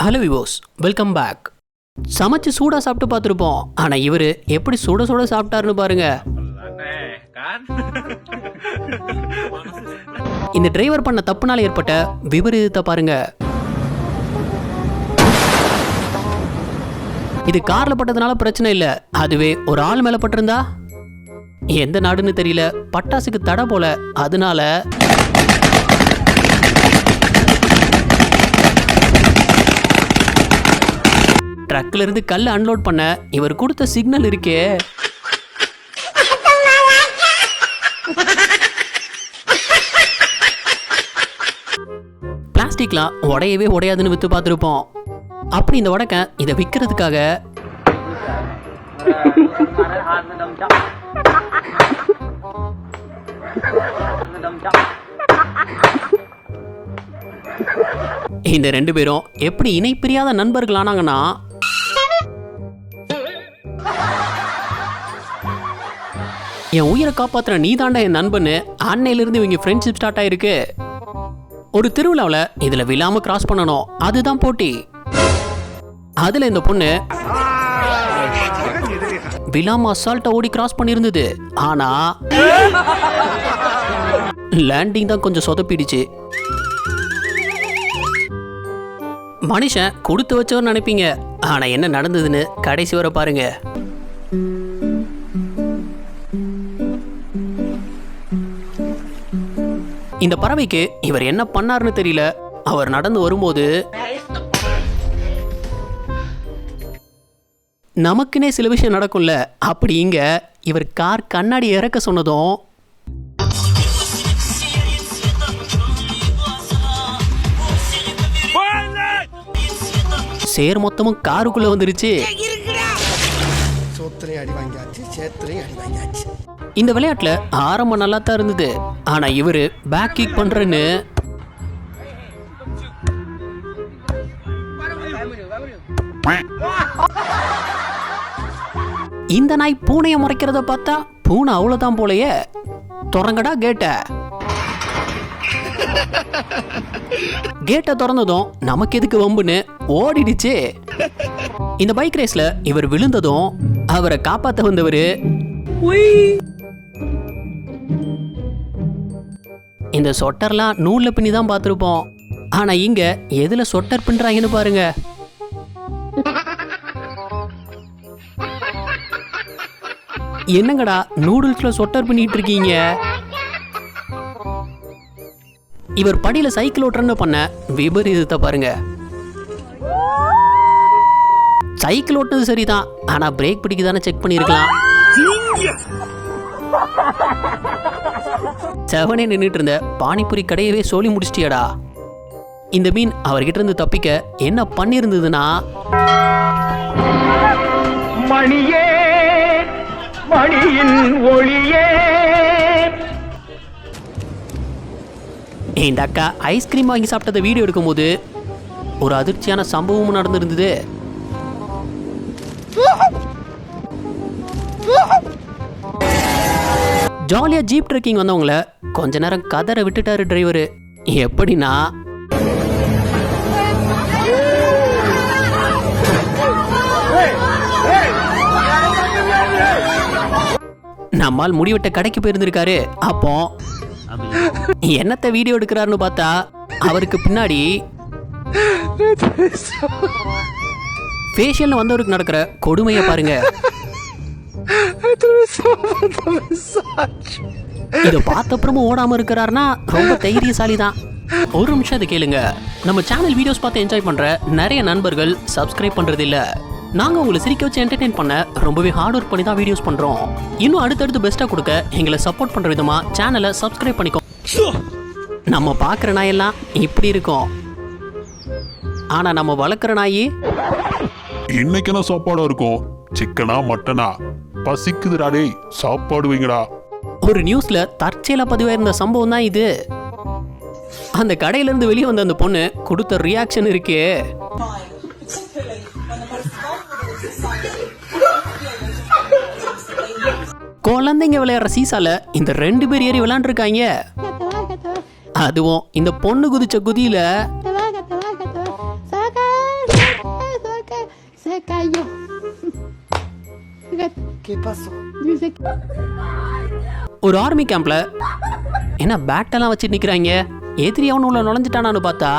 Hello விவோஸ், welcome back. சமைச்சு சூடாக சாப்பிட்டு பார்த்துருப்போம். ஆனால் இவர் எப்படி சுட சுட சாப்பிட்டாருன்னு பாருங்க. இந்த டிரைவர் பண்ண தப்புனால ஏற்பட்ட விபரீதத்தை பாருங்க. இது கார்ல பட்டதுனால பிரச்சனை இல்லை, அதுவே ஒரு ஆள் மேல பட்டிருந்தா எந்த நாடுன்னு தெரியல, பட்டாசுக்கு தடை போல. அதனால ட்ரக்ல இருந்து கல்ல அன்லோட் பண்ண இவர் கொடுத்த சிக்னல் இருக்கே, பிளாஸ்டிக்லாம் உடையவே உடையாதுன்னு வித்து பார்த்துருப்போம். அப்படி இந்த வடக்க இதை விற்கிறதுக்காக இந்த ரெண்டு பேரும் எப்படி இணை பிரியாத நண்பர்கள் ஆனாங்கன்னா, என் உயிரை காப்பாத்துற நீ தாண்டா என் நண்பன்னு அன்னையிலிருந்து இவங்க ஃப்ரெண்ட்ஷிப் ஸ்டார்ட் ஆயிருக்கு. ஒரு திருவிழாவில் இதுல விழாம கிராஸ் பண்ணணும், அதுதான் போட்டி. அதுல இந்த பொண்ணு விழாம அசால்ட்டா ஓடி கிராஸ் பண்ணியிருந்தது. ஆனா லேண்டிங் தான் கொஞ்சம் சொதப்பிடுச்சு. மனுஷன் கொடுத்து வச்சவர் நினைப்பீங்க, ஆனா என்ன நடந்ததுன்னு கடைசி வரை பாருங்க. இந்த பறவைக்கு இவர் என்ன பண்ணாருன்னு தெரியல. அவர் நடந்து வரும்போது நமக்குன்னே சில விஷயம் நடக்கும்ல, அப்படி இங்க இவர் கார் கண்ணாடி இறக்க சொன்னதும் சேர் மொத்தமும் காருக்குள்ள வந்துருச்சு. இந்த விளையாட்டுல ஆரம்பம் நல்லா தான் இருந்தது. ஆனா இவரு பேக் கிக் பண்றேன்னு இந்த நாய் பூனைய முறைக்கிறத பார்த்தா பூனை அவ்வளவுதான் போலயே. திறங்கடா கேட்ட திறந்ததும் நமக்கு எதுக்கு வம்புன்னு ஓடிடுச்சு. இந்த பைக் ரேஸ்ல இவர் விழுந்ததும் அவரை காப்பாத்த வந்தவரு இந்த சொட்டர்லாம் நூல்ல பின்னி தான் பார்த்திருப்போம். ஆனா இங்க எதுல சொட்டர் பின்றாங்கன்னு பாருங்க. என்னங்கடா நூடுல்ஸ்ல சொட்டர் பண்ணிட்டு இருக்கீங்க? இவர் படியில சைக்கிள் ஓட்டுறன்னு பண்ண விபரீதத்தை பாருங்க. சைக்கிள் ஓட்டுனது சரிதான், ஆனா பிரேக் பிடிக்குதானே செக் பண்ணிருக்கலாம். செவனே நின்றுட்டு இருந்த பானிபுரி கடையவே சொல்லி முடிச்சிட்டியடா. இந்த மீன் அவர்கிட்ட இருந்து தப்பிக்க என்ன பண்ணிருந்ததுன்னா, மணியே மணியின் ஒளியே, இந்த அக்கா ஐஸ்கிரீம் வாங்கி சாப்பிட்டத வீடியோ எடுக்கும்போது ஒரு அதிர்ச்சியான சம்பவமும் நடந்திருந்தது. ஜாலியா ஜீப் ட்ரெக்கிங் வந்தவங்கள கொஞ்ச நேரம் கதற விட்டுட்டாரு டிரைவரு. எப்படின்னா, நம்மால் முடிவெட்ட கடைக்கு போயிருந்திருக்காரு. அப்போ என்னத்த வீடியோ எடுக்கிறாருன்னு பார்த்தா அவருக்கு பின்னாடி ஃபேஷியல்ல வந்தவருக்கு நடக்கிற கொடுமையை பாருங்க. இதை பார்த்த அப்புறமும் ஓடாம இருக்கிறாருன்னா ரொம்ப தைரியசாலி தான். ஒரு நிமிஷம் இதை கேளுங்க. நம்ம சேனல் வீடியோஸ் பார்த்து என்ஜாய் பண்ற நிறைய நண்பர்கள் சப்ஸ்கிரைப் பண்றது இல்ல. நாங்க உங்களை சிரிக்க வச்சு என்டர்டெயின் பண்ண ரொம்பவே ஹார்ட் ஒர்க் பண்ணி தான் வீடியோஸ் பண்றோம். இன்னும் அடுத்தடுத்து பெஸ்டா கொடுக்க எங்களை சப்போர்ட் பண்ற விதமா சேனலை சப்ஸ்கிரைப் பண்ணிக்கோ. நம்ம பாக்குற நாயெல்லாம் இப்படி இருக்கும், ஆனா நம்ம வளர்க்குற நாயி இன்னைக்கு என்ன சாப்பாடா இருக்கும்? சிக்கனா மட்டனா? பசிக்குதுடா டேய், சாப்பாடு வைங்கடா. ஒரு நியூஸ்ல தற்செயலா பதிவாயிருந்த சம்பவம் தான் இது. அந்த கடையில இருந்து வெளியே வந்த அந்த பொண்ணு கொடுத்த ரியாக்ஷன் இருக்கே, குழந்தைங்க விளையாடுற சீசால இந்த 2 பேர் ஏறி விளையாண்டுருக்காங்க. அதுவும் இந்த பொண்ணு குதிச்ச குதியில Ayo. ¿Qué pasó? Dice ஒரு ஆர்மி கேம்ப்ல என்ன பேட்டெல்லாம் வச்சு நிக்கிறாங்க. எதிரி அவனு உள்ள நுழைஞ்சிட்டானான்னு பார்த்தா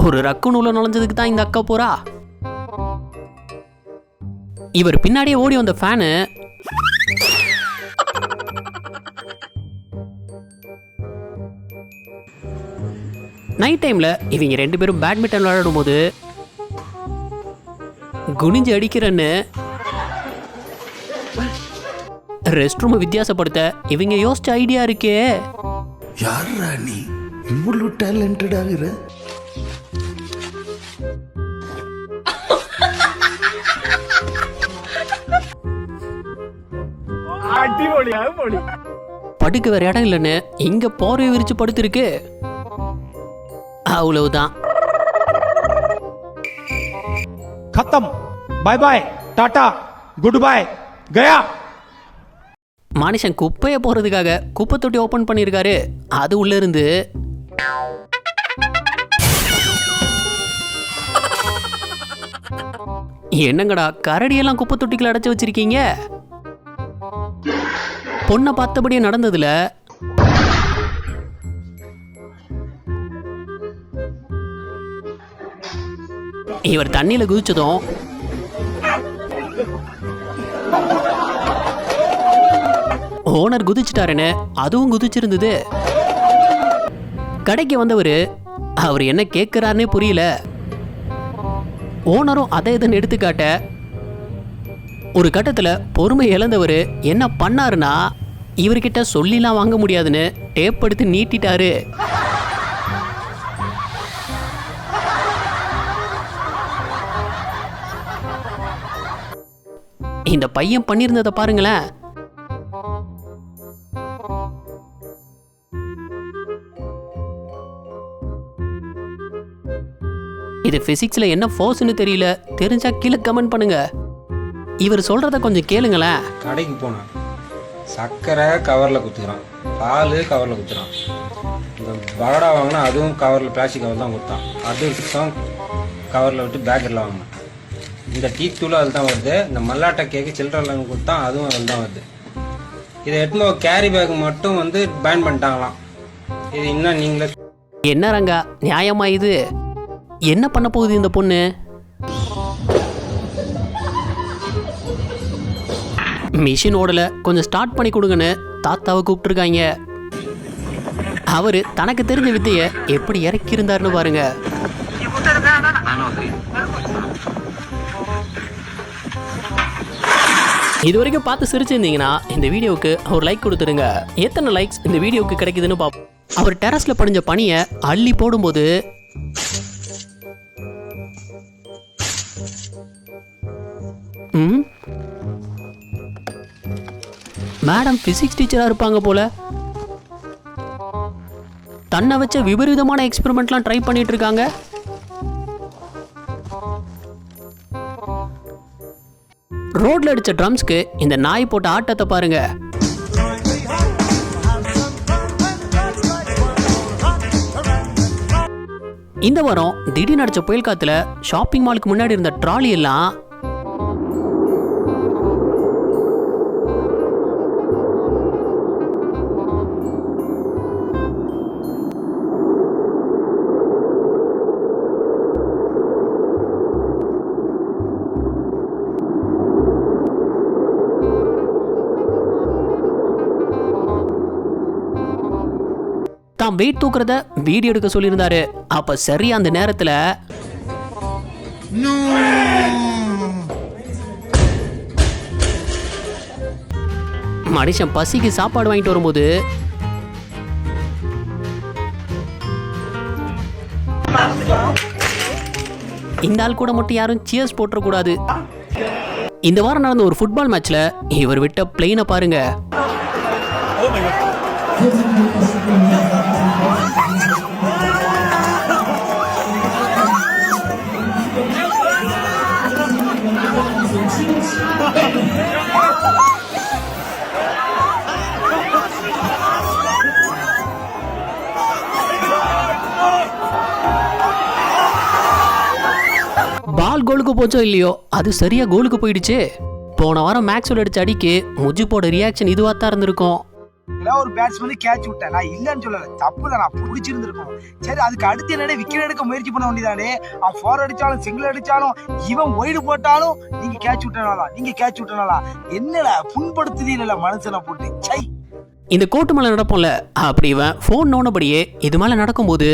ஒரு ரக்குன் உள்ள நுழைஞ்சதுக்கு தான் இந்த அக்கா போறா. இவர் பின்னாடியே ஓடி வந்த ஃபேனு நைட் டைம்ல இவங்க 2 பேரும் பேட்மிண்டன் விளையாடும் போது குனிஞ்சு அடிக்கிறன்னு ரெஸ்ட் ரூம் வித்தியாசப்படுத்த இவங்க யோசிச்ச ஐடியா இருக்கே. யாரா நீ இவ்வளவு டேலண்டட் ஆகுற? படுக்க வேற இடம் இல்லைன்னு இங்க போர்வை விரிச்சு படுத்திருக்கு. அவ்வளவுதான். खत्म bye bye tata good bye गया. மனுஷன் குப்பையை போறதுக்காக குப்பை தொட்டி ஓபன் பண்ணியிருக்காரு. அது உள்ள இருந்து என்னங்கடா கரடியெல்லாம் குப்பை தொட்டிக்குள்ள அடைச்சு வச்சிருக்கீங்க? பொண்ணை பார்த்தபடியே நடந்ததுல இவர் தண்ணியில குதிச்சதும் ஓனர் குதிச்சிட்டாருன்னு அதுவும் குதிச்சிருந்தது. கடைக்கு வந்தவர் அவர் என்ன கேட்கிறாருன்னே புரியல. ஓனரும் அதை இதுன்னு எடுத்துக்காட்ட ஒரு கட்டத்துல பொறுமை இழந்தவர் என்ன பண்ணாருன்னா இவர்கிட்ட சொல்லிலாம் வாங்க முடியாதுன்னு டேப் எடுத்து நீட்டிட்டாரு. இந்த பையன் பண்ணியிருந்ததை பாருங்களேன். இது பிசிக்ஸ்ல என்ன ஃபோர்ஸ்னு தெரியல. தெரிஞ்சா கீழே கமெண்ட் பண்ணுங்க. இவர் சொல்றத கொஞ்சம் கேளுங்களேன். கடைக்கு போனான், சர்க்கரை கவரில் குத்துக்கிறான், பால் கவரில் குத்துறான், இந்த பகடா வாங்கினா அதுவும் கவரில் பிளாஸ்டிக் கவர் தான் கொடுத்தான், அதிர்ஷ்டம் கவரில் விட்டு பேக்கெட்டில் வாங்கினான். இந்த டீ தூளும் அதில் தான் வருது, இந்த மல்லாட்டை கேக்கு சில்லறையில் கொடுத்தான் அதுவும் அதில் தான் வருது. இதை எடுத்து கேரி பேக் மட்டும் வந்து பேன் பண்ணிட்டாங்களாம். இது இன்னும் நீங்களே என்ன ரங்கா நியாயமா இது? என்ன பண்ண போகுது இந்த பொண்ணு? மிஷின் ஓடல, கொஞ்சம் ஸ்டார்ட் பண்ணி கொடுங்கன்னு தாத்தாவை கூப்பிட்டுருக்காங்க. அவரு தனக்கு தெரிஞ்ச வித்தைய எப்படி இறக்கி இருந்தாருன்னு பாருங்க. இது வரைக்கும் பார்த்து சிரிச்சிருந்தீங்கன்னா இந்த வீடியோவுக்கு ஒரு லைக் கொடுத்துருங்க. எத்தனை லைக்ஸ் இந்த வீடியோவுக்கு கிடைக்குதுன்னு பார்ப்போம். அவர் டெரஸ்ல படிஞ்ச பனியை அள்ளி போடும்போது மேடம் பிசிக்ஸ் டீச்சரா இருப்பாங்க போல. தன்னை வச்ச விபரீதமான எக்ஸ்பெரிமெண்ட்லாம் ட்ரை பண்ணிட்டு இருக்காங்க. ரோட்ல அடிச்ச ட்ரம்ஸ்க்கு இந்த நாய் போட்ட ஆட்டத்தை பாருங்க. இந்த வாரம் திடீர்னு அடிச்ச புயல் காத்துல ஷாப்பிங் மாலுக்கு முன்னாடி இருந்த ட்ராலி எல்லாம் தான் வெயிட் தூக்குறத வீடியோ எடுக்க சொல்லியிருந்தாரு. அப்ப சரி அந்த நேரத்துல மனுஷன் பசிக்கு சாப்பாடு வாங்கிட்டு வரும்போது இந்த ஆள் கூட மட்டும் யாரும் சியர்ஸ் போட்டுறக்கூடாது. இந்த வாரம் நடந்த ஒரு ஃபுட்பால் மேட்ச்ல இவர் விட்ட பிளேனை பாருங்க. கோலுக்கு போச்சோ இல்லையோ அது சரியா கோலுக்கு போயிடுச்சு. போன வாரம் மேக்ஸ்வெல் அடிச்ச அடிக்கு முஜிப்போட ரியாக்ஷன் இதுவா தான் இருந்திருக்கும். ஒரு பேட்ஸ்மேன் கேட்ச் விட்டேன், நான் இல்லன்னு சொல்லல, தப்பு தான், நான் பிடிச்சிருந்திருக்கும். சரி, அதுக்கு அடுத்து என்னடே விக்கெட் எடுக்க முயற்சி பண்ண வேண்டியதானே. அவன் 4 அடிச்சாலும் சிங்கிள் அடிச்சாலும் இவன் ஒய்டு போட்டாலும் நீங்க கேட்ச் விட்டனாலா என்னடா புண்படுத்துதீங்களா மனுஷனை போட்டு. சை, இந்த கோட்டு மேல நடப்போம்ல, அப்படி இவன் போன் நோண்டபடியே இது மேல நடக்கும்போது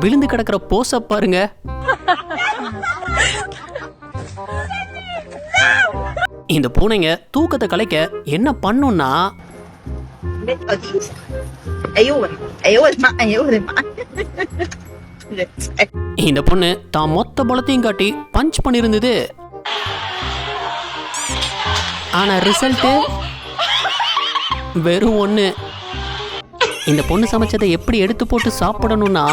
விழுந்து கிடக்கிற போஸ பாருங்க. இந்த பூனைங்க தூக்கத்தை கலைக்க என்ன பண்ணும்னா, இந்த பொண்ணு தான் மொத்த பலத்தையும் காட்டி பஞ்ச் பண்ணிருந்தது. ஆனா ரிசல்ட் வெறும் 1. இந்த பொண்ணு சமைச்சதை எப்படி எடுத்து போட்டு சாப்பிடணும்னா,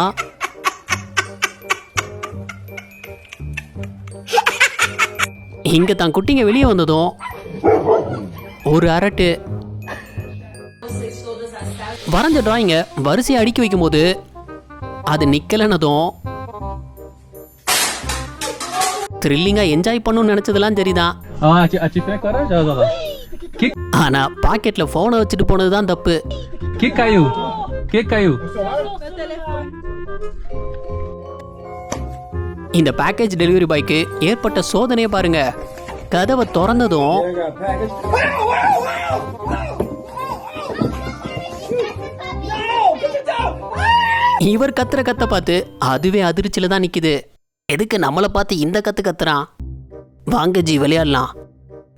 இங்க தான் குட்டிங்க வெளியே வந்ததும் ஒரு அரட்டு. வரைஞ்ச டிராயிங்க வரிசையை அடுக்கி வைக்கும் போது அது நிக்கலனதும் த்ரில்லிங்கா என்ஜாய் பண்ணணும்னு நினைச்சதெல்லாம் சரிதான். ஆனா பாக்கெட்ல போனை வச்சுட்டு போனதுதான் தப்பு. இந்த பேக்கேஜ் டெலிவரி பாய்க்கு ஏற்பட்ட சோதனையை பாருங்க. கதவை திறந்ததும் இவர் கத்துற கத்த பார்த்து அதுவே அதிர்ச்சியில தான் நிக்குது. எதுக்கு நம்மளை பார்த்து இந்த கத்து கத்துறான்? வாங்க ஜி விளையாடலாம்.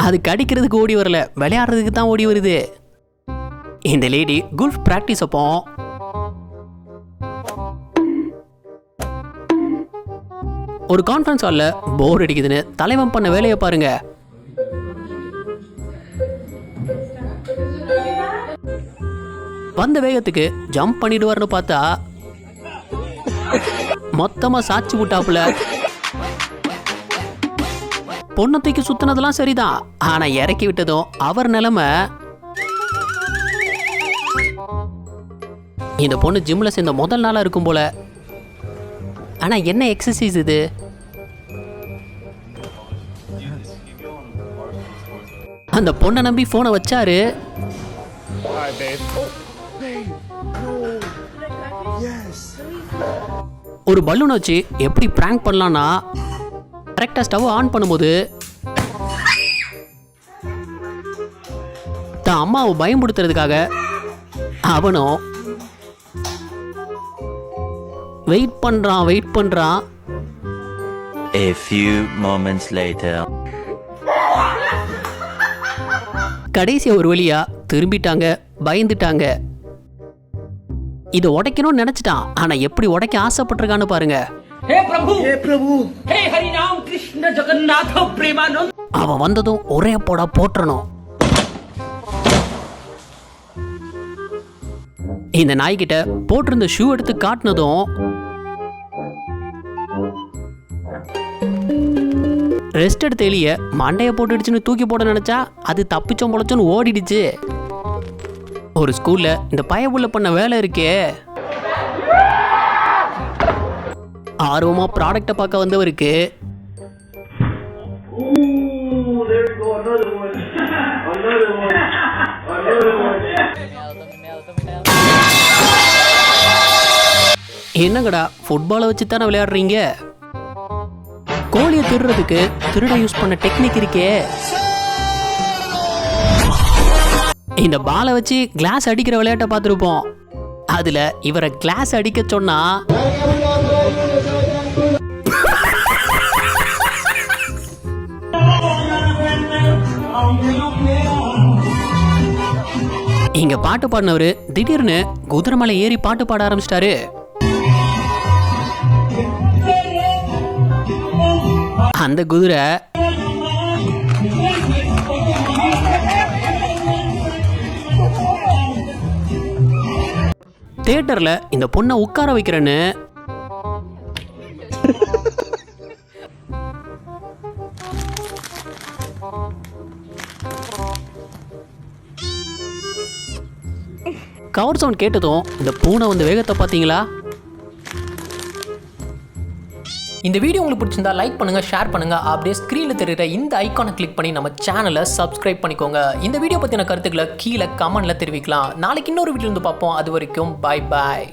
அது கடிக்கிறதுக்கு ஓடி வரல, விளையாடுறதுக்கு தான் ஓடி வருது. இந்த லேடி குல்ஃப் பிராக்டிஸ் அப்போ ஒரு கான்ஃபரன்ஸ் ஹால்ல போர் அடிக்குதுன்னு தலைவன் பண்ண வேலையை பாருங்க. வந்த வேகத்துக்கு ஜம்ப் பண்ணிடுவார்னு பார்த்தா மொத்தமா சாட்சி விட்டாப்புல. பொண்ணத்தைக்கு சுத்தினதெல்லாம் சரிதான், ஆனா இறக்கி விட்டதும் அவர் நிலைமை. இந்த பொண்ணு ஜிம்ல சேர்ந்த முதல் நாளா இருக்கும் போல. ஆனா என்ன எக்ஸசைஸ் இது? அந்த பொண்ணை நம்பி போனை வச்சாரு. ஒரு பலூனை வச்சு எப்படி பிராங்க் பண்ணலாம்னா, கரெக்டா ஸ்டவ் ஆன் பண்ணும்போது தான் அம்மாவை பயன்படுத்துறதுக்காக அவனும் வெயிட் பண்றான். A few moments later. கடைசியா ஒரு வழியா திரும்பிட்டாங்க, பயந்துட்டாங்க. இதை உடைக்கணும்னு நினைச்சிட்டான், ஆனா எப்படி உடைக்க ஆசைப்பட்டிருக்கான்னு பாருங்க. அவன் வந்ததும் ஒரே போடா போட்டுறணும். இந்த நாய்கிட்ட போட்டிருந்த ஷூ எடுத்து காட்டினதும் ரெஸ்ட் எடுத்த எலிய மண்டைய போட்டுடுச்சுன்னு தூக்கி போட நினைச்சா அது தப்பிச்சோம் பொழைச்சோன்னு ஓடிடுச்சு. ஒரு ஸ்கூல்ல இந்த பயபுள்ள பண்ண வேலை இருக்கே, ஆர்வமா ப்ராடக்ட பார்க்க வந்தவருக்கு என்னங்கடா ஃபுட்பாலை வச்சு தானே விளையாடுறீங்க? கோழியை திருடுறதுக்கு திருட யூஸ் பண்ண டெக்னிக் இருக்கே. இந்த பாலை வச்சு கிளாஸ் அடிக்கிற விளையாட்டை பார்த்துருப்போம். அதுல இவரை கிளாஸ் அடிக்க சொன்னா இங்க பாட்டு பாடினவரு திடீர்னு குதிரை மலை ஏறி பாட்டு பாட ஆரம்பிச்சிட்டாரு. அந்த குதிரை தியேட்டர்ல இந்த பொண்ணை உட்கார வைக்கிறேன்னு கவர் சவுண்ட் கேட்டதும் இந்த பூனை வந்து வேகத்தை பார்த்தீங்களா? இந்த வீடியோ உங்களுக்கு பிடிச்சிருந்தா லைக் பண்ணுங்க, ஷேர் பண்ணுங்க, அப்படியே ஸ்க்ரீனில் தெரியுற இந்த ஐக்கானை கிளிக் பண்ணி நம்ம சேனலை சப்ஸ்கிரைப் பண்ணிக்கோங்க. இந்த வீடியோ பற்றின கருத்துக்களை கீழே கமெண்ட்ல தெரிவிக்கலாம். நாளைக்கு இன்னொரு வீடியோ வந்து பார்ப்போம். அது வரைக்கும் பாய் பாய்.